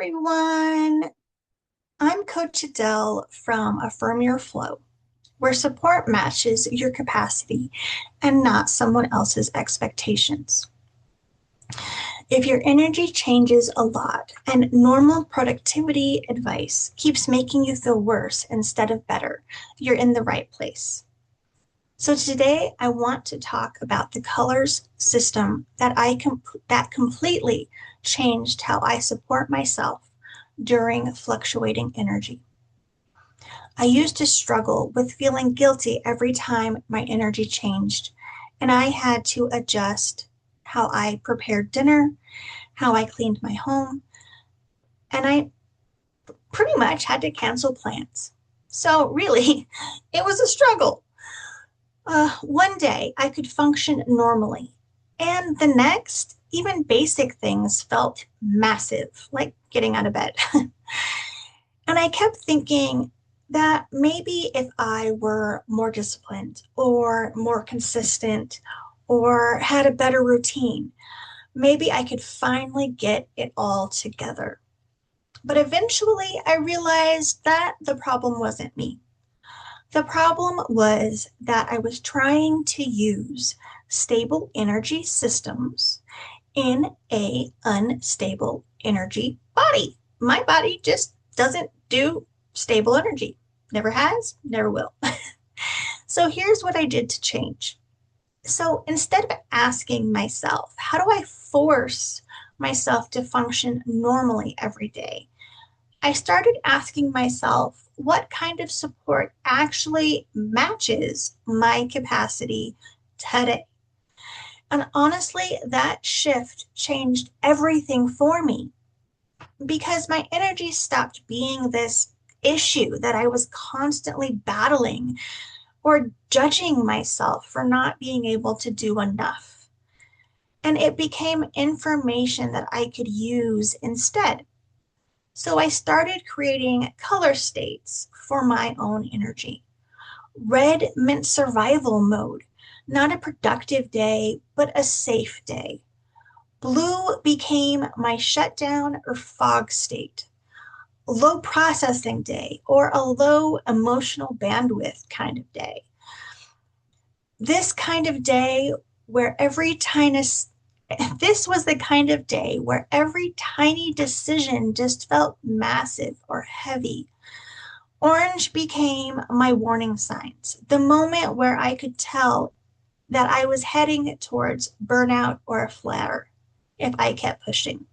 everyone. I'm Coach Adele from Affirm Your Flow, where support matches your capacity and not someone else's expectations. If your energy changes a lot and normal productivity advice keeps making you feel worse instead of better, you're in the right place. So today I want to talk about the colors system that completely changed how I support myself during fluctuating energy. I used to struggle with feeling guilty every time my energy changed, and I had to adjust how I prepared dinner, how I cleaned my home, and I pretty much had to cancel plans. So, really, it was a struggle. One day I could function normally, and the next, even basic things felt massive, like getting out of bed. And I kept thinking that maybe if I were more disciplined or more consistent or had a better routine, maybe I could finally get it all together. But eventually I realized that the problem wasn't me. The problem was that I was trying to use stable energy systems in a unstable energy body. My body just doesn't do stable energy. Never has, never will. So here's what I did to change. So instead of asking myself, how do I force myself to function normally every day? I started asking myself what kind of support actually matches my capacity today. And honestly, that shift changed everything for me because my energy stopped being this issue that I was constantly battling or judging myself for not being able to do enough. And it became information that I could use instead. So I started creating color states for my own energy. Red meant survival mode, not a productive day, but a safe day. Blue became my shutdown or fog state, low processing day, or a low emotional bandwidth kind of day. This kind of day where every tiny this was the kind of day where every tiny decision just felt massive or heavy. Orange became my warning signs, the moment where I could tell that I was heading towards burnout or a flare if I kept pushing.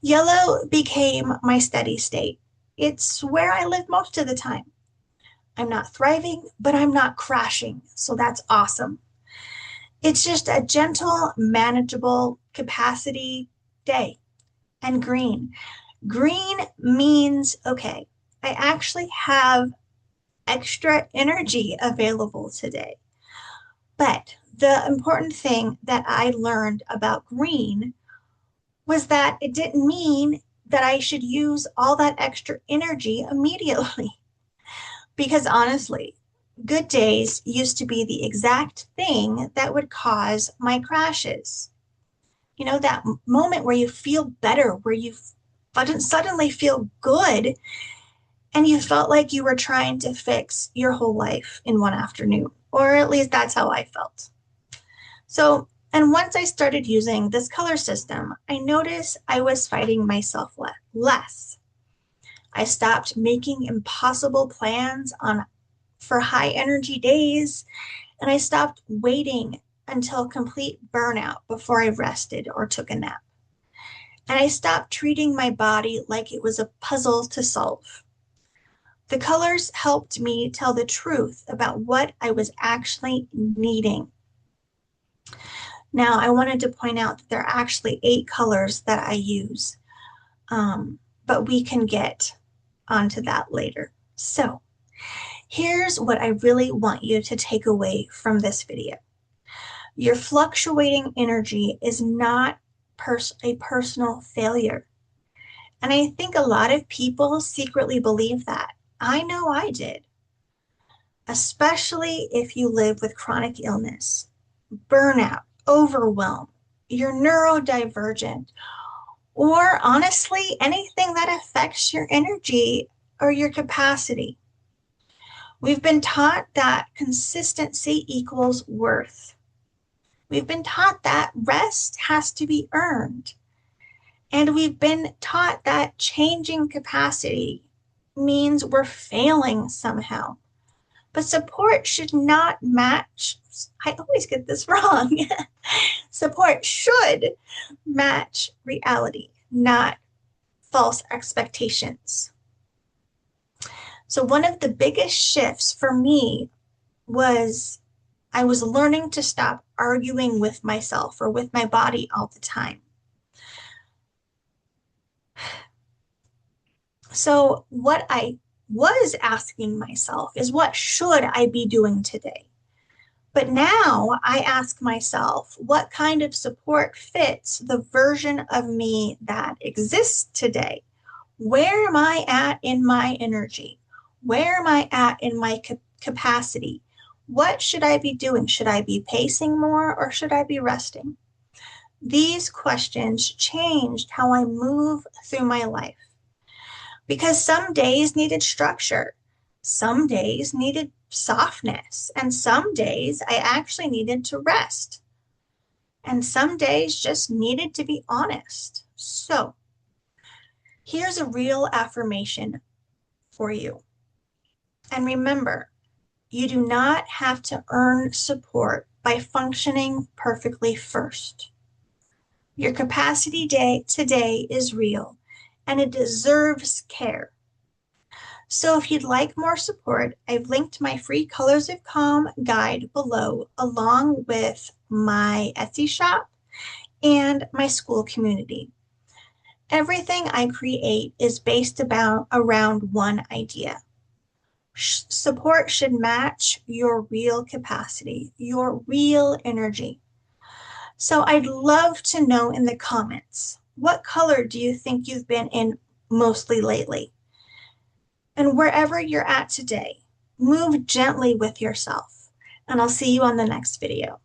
Yellow became my steady state. It's where I live most of the time. I'm not thriving, but I'm not crashing, so that's awesome. It's just a gentle, manageable capacity day. And green. Green means, okay, I actually have extra energy available today. But the important thing that I learned about green was that it didn't mean that I should use all that extra energy immediately. Because honestly, good days used to be the exact thing that would cause my crashes. You know, that moment where you feel better, where you suddenly feel good, and you felt like you were trying to fix your whole life in one afternoon, or at least that's how I felt. So, and once I started using this color system, I noticed I was fighting myself less. I stopped making impossible plans on for high energy days, and I stopped waiting until complete burnout before I rested or took a nap. And I stopped treating my body like it was a puzzle to solve. The colors helped me tell the truth about what I was actually needing. Now, I wanted to point out that there are actually 8 colors that I use, but we can get onto that later. So, here's what I really want you to take away from this video. Your fluctuating energy is not a personal failure. And I think a lot of people secretly believe that. I know I did, especially if you live with chronic illness, burnout, overwhelm, you're neurodivergent, or honestly, anything that affects your energy or your capacity. We've been taught that consistency equals worth. We've been taught that rest has to be earned. And we've been taught that changing capacity means we're failing somehow. But support should not match, I always get this wrong. Support should match reality, not false expectations. So, one of the biggest shifts for me was I was learning to stop arguing with myself or with my body all the time. So, what I was asking myself is, what should I be doing today? But now I ask myself, what kind of support fits the version of me that exists today? Where am I at in my energy? Where am I at in my capacity? What should I be doing? Should I be pacing more or should I be resting? These questions changed how I move through my life because some days needed structure, some days needed softness, and some days I actually needed to rest, and some days just needed to be honest. So, here's a real affirmation for you. And remember, you do not have to earn support by functioning perfectly first. Your capacity day today is real and it deserves care. So if you'd like more support, I've linked my free Colors of Calm guide below, along with my Etsy shop and my school community. Everything I create is based around one idea. Support should match your real capacity, your real energy. So I'd love to know in the comments, what color do you think you've been in mostly lately? And wherever you're at today, move gently with yourself. And I'll see you on the next video.